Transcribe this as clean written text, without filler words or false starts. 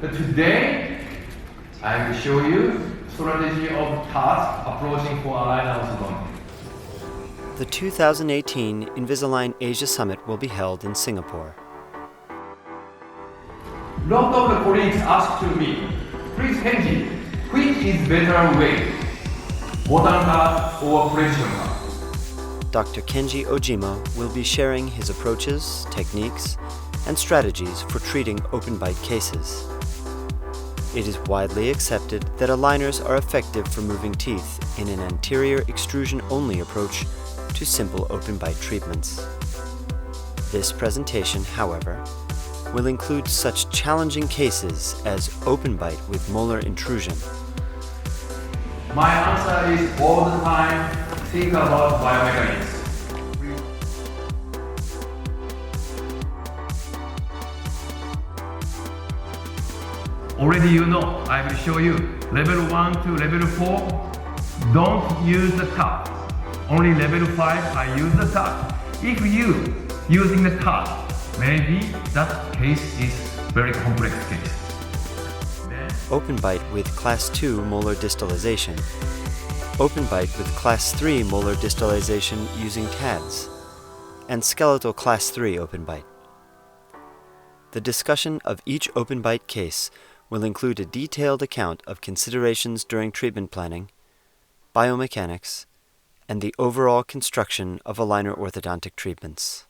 Today, I will show you strategy of task approaching for aligner orthodontic. The 2018 Invisalign Asia Summit will be held in Singapore. Lot of the colleagues asked to me, please Kenji, which is better way? Botan card or precision card? Dr. Kenji OJIMA will be sharing his approaches, techniques, and strategies for treating open bite cases. It is widely accepted that aligners are effective for moving teeth in an anterior extrusion-only approach to simple open bite treatments. This presentation, however, will include such challenging cases as open bite with molar intrusion. My answer is all the time, think about biomechanics. Already you know, I will show you level 1 to level 4, don't use the top. Only level 5, I use the top. If you using the top, maybe that case is very complex case. Open bite with class 2 molar distalization. Open bite with class 3 molar distalization using TADS. And skeletal class 3 open bite. The discussion of each open bite case will include a detailed account of considerations during treatment planning, biomechanics, and the overall construction of aligner orthodontic treatments.